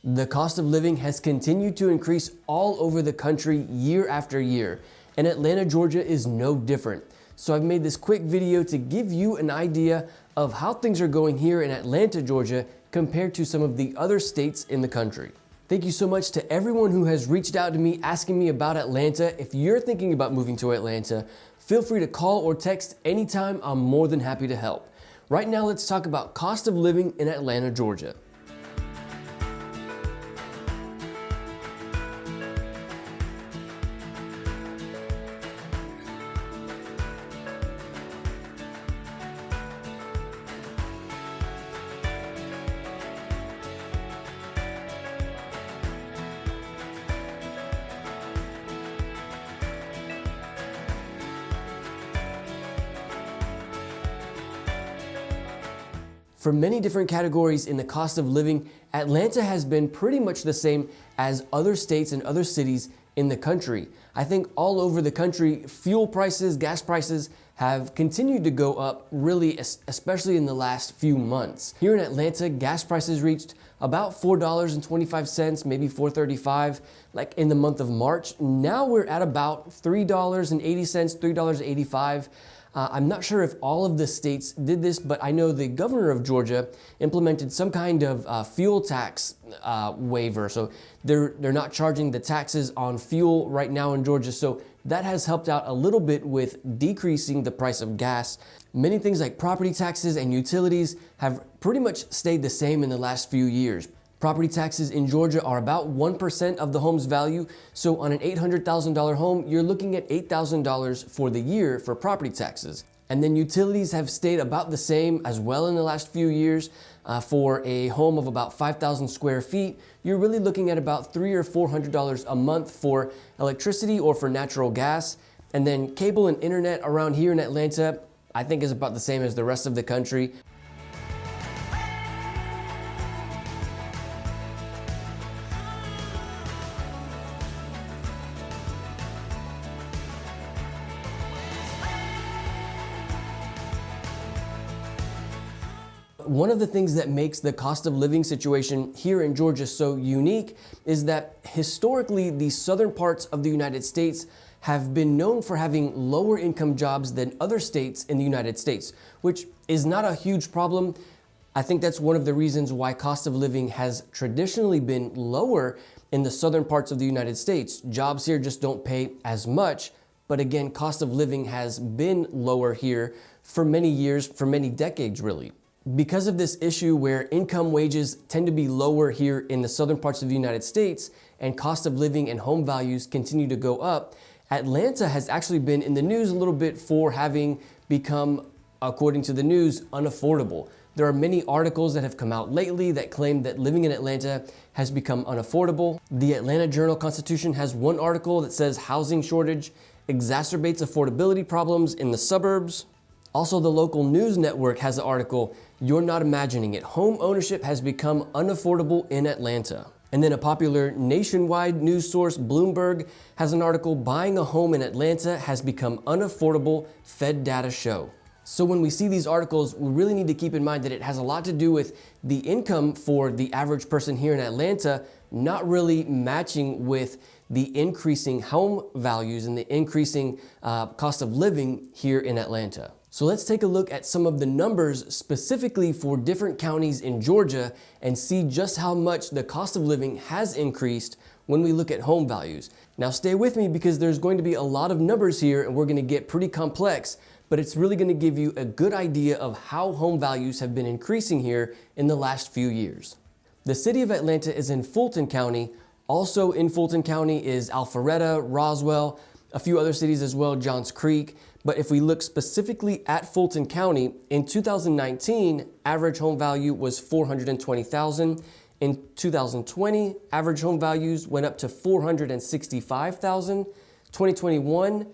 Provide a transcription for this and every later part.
The cost of living has continued to increase all over the country year after year, and Atlanta, Georgia is no different. So I've made this quick video to give you an idea of how things are going here in Atlanta, Georgia, compared to some of the other states in the country. Thank you so much to everyone who has reached out to me asking me about Atlanta. If you're thinking about moving to Atlanta, feel free to call or text anytime. I'm more than happy to help. Right now, let's talk about cost of living in Atlanta, Georgia. For many different categories in the cost of living, Atlanta has been pretty much the same as other states and other cities in the country. I think all over the country, fuel prices, gas prices have continued to go up, really, especially in the last few months. Here in Atlanta, gas prices reached about $4.25, maybe $4.35, like in the month of March. Now we're at about $3.80, $3.85. I'm not sure if all of the states did this, but I know the governor of Georgia implemented some kind of fuel tax waiver. So they're not charging the taxes on fuel right now in Georgia. So that has helped out a little bit with decreasing the price of gas. Many things like property taxes and utilities have pretty much stayed the same in the last few years. Property taxes in Georgia are about 1% of the home's value. So on an $800,000 home, you're looking at $8,000 for the year for property taxes. And then utilities have stayed about the same as well in the last few years. For a home of about 5,000 square feet, you're really looking at about $300 or $400 a month for electricity or for natural gas. And then cable and internet around here in Atlanta, I think is about the same as the rest of the country. One of the things that makes the cost of living situation here in Georgia so unique is that historically the southern parts of the United States have been known for having lower income jobs than other states in the United States, which is not a huge problem. I think that's one of the reasons why cost of living has traditionally been lower in the southern parts of the United States. Jobs here just don't pay as much, but again, cost of living has been lower here for many years, for many decades really. Because of this issue where income wages tend to be lower here in the southern parts of the United States and cost of living and home values continue to go up, Atlanta has actually been in the news a little bit for having become, according to the news, unaffordable. There are many articles that have come out lately that claim that living in Atlanta has become unaffordable. The Atlanta Journal-Constitution has one article that says housing shortage exacerbates affordability problems in the suburbs. Also, the local news network has an article, "You're Not Imagining It. Home ownership has become unaffordable in Atlanta." And then a popular nationwide news source, Bloomberg, has an article, "Buying a home in Atlanta has become unaffordable, Fed data show." So when we see these articles, we really need to keep in mind that it has a lot to do with the income for the average person here in Atlanta not really matching with the increasing home values and the increasing cost of living here in Atlanta. So let's take a look at some of the numbers specifically for different counties in Georgia and see just how much the cost of living has increased when we look at home values. Now stay with me because there's going to be a lot of numbers here and we're going to get pretty complex, but it's really going to give you a good idea of how home values have been increasing here in the last few years. The city of Atlanta is in Fulton County. Also in Fulton County is Alpharetta, Roswell, a few other cities as well, Johns Creek. But if we look specifically at Fulton County, in 2019, average home value was $420,000. In 2020, average home values went up to $465,000. 2021,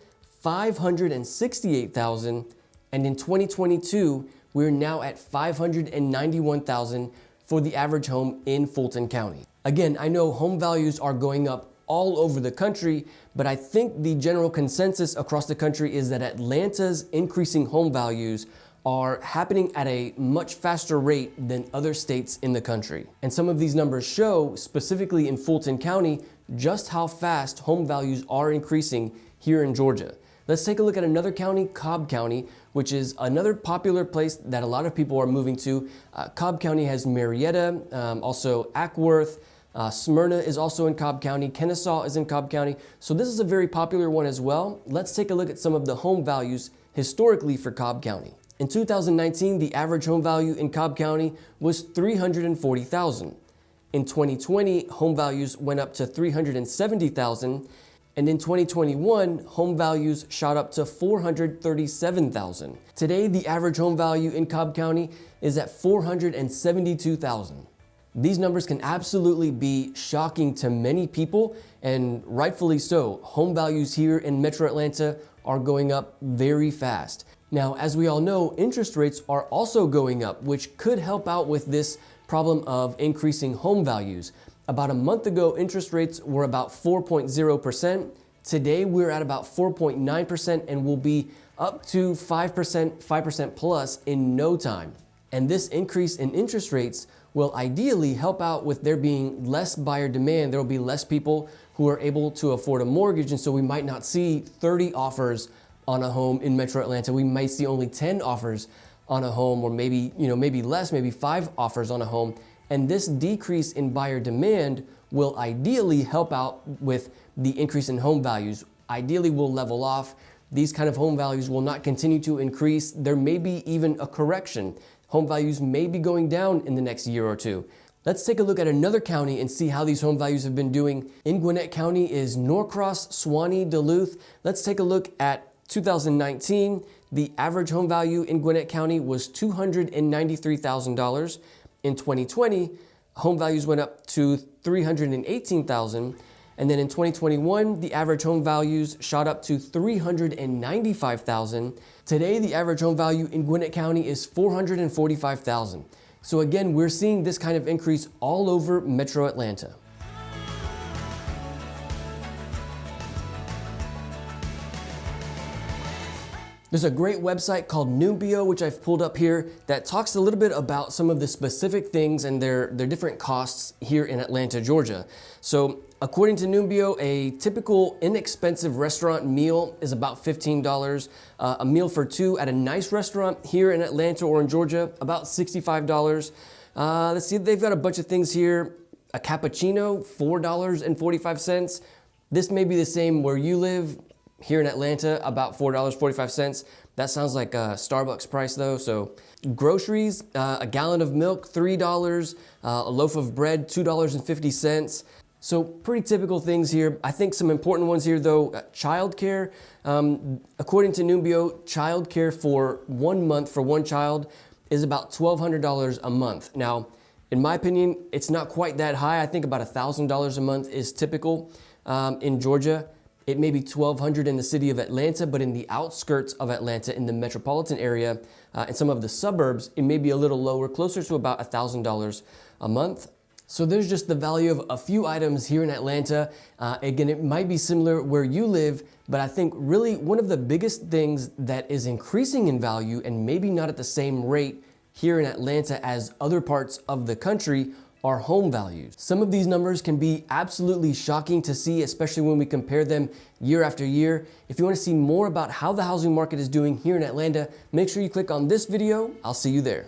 $568,000. And in 2022, we're now at $591,000 for the average home in Fulton County. Again, I know home values are going up all over the country, but I think the general consensus across the country is that Atlanta's increasing home values are happening at a much faster rate than other states in the country. And some of these numbers show, specifically in Fulton County, just how fast home values are increasing here in Georgia. Let's take a look at another county, Cobb County, which is another popular place that a lot of people are moving to. Cobb County has Marietta, also Ackworth, Smyrna is also in Cobb County, Kennesaw is in Cobb County. So this is a very popular one as well. Let's take a look at some of the home values historically for Cobb County. In 2019, the average home value in Cobb County was $340,000. In 2020, home values went up to $370,000. And in 2021, home values shot up to $437,000. Today, the average home value in Cobb County is at $472,000. These numbers can absolutely be shocking to many people, and rightfully so. Home values here in Metro Atlanta are going up very fast. Now, as we all know, interest rates are also going up, which could help out with this problem of increasing home values. About a month ago, interest rates were about 4.0%. Today, we're at about 4.9% and will be up to 5% plus in no time. And this increase in interest rates will ideally help out with there being less buyer demand. There will be less people who are able to afford a mortgage, and so we might not see 30 offers on a home in Metro Atlanta. We might see only 10 offers on a home, or maybe less, maybe 5 offers on a home. And this decrease in buyer demand will ideally help out with the increase in home values. Ideally will level off. These kind of home values will not continue to increase. There may be even a correction. Home values may be going down in the next year or two. Let's take a look at another county and see how these home values have been doing. In Gwinnett County is Norcross, Suwanee, Duluth. Let's take a look at 2019. The average home value in Gwinnett County was $293,000. In 2020, home values went up to $318,000. And then in 2021, the average home values shot up to $395,000. Today, the average home value in Gwinnett County is $445,000. So again, we're seeing this kind of increase all over Metro Atlanta. There's a great website called Numbeo, which I've pulled up here, that talks a little bit about some of the specific things and their different costs here in Atlanta, Georgia. So according to Numbeo, a typical inexpensive restaurant meal is about $15. A meal for two at a nice restaurant here in Atlanta or in Georgia, about $65. Let's see, they've got a bunch of things here. A cappuccino, $4.45. This may be the same where you live. Here in Atlanta, about $4.45. That sounds like a Starbucks price though. So groceries, a gallon of milk, $3, a loaf of bread, $2.50. So pretty typical things here. I think some important ones here though, childcare. According to Numbeo, childcare for 1 month for one child is about $1,200 a month. Now, in my opinion, it's not quite that high. I think about $1,000 a month is typical in Georgia. It may be $1,200 in the city of Atlanta, but in the outskirts of Atlanta, in the metropolitan area, and some of the suburbs, it may be a little lower, closer to about $1,000 a month. So there's just the value of a few items here in Atlanta. Again, it might be similar where you live, but I think really one of the biggest things that is increasing in value, and maybe not at the same rate here in Atlanta as other parts of the country, are home values. Some of these numbers can be absolutely shocking to see, especially when we compare them year after year. If you want to see more about how the housing market is doing here in Atlanta, make sure you click on this video. I'll see you there.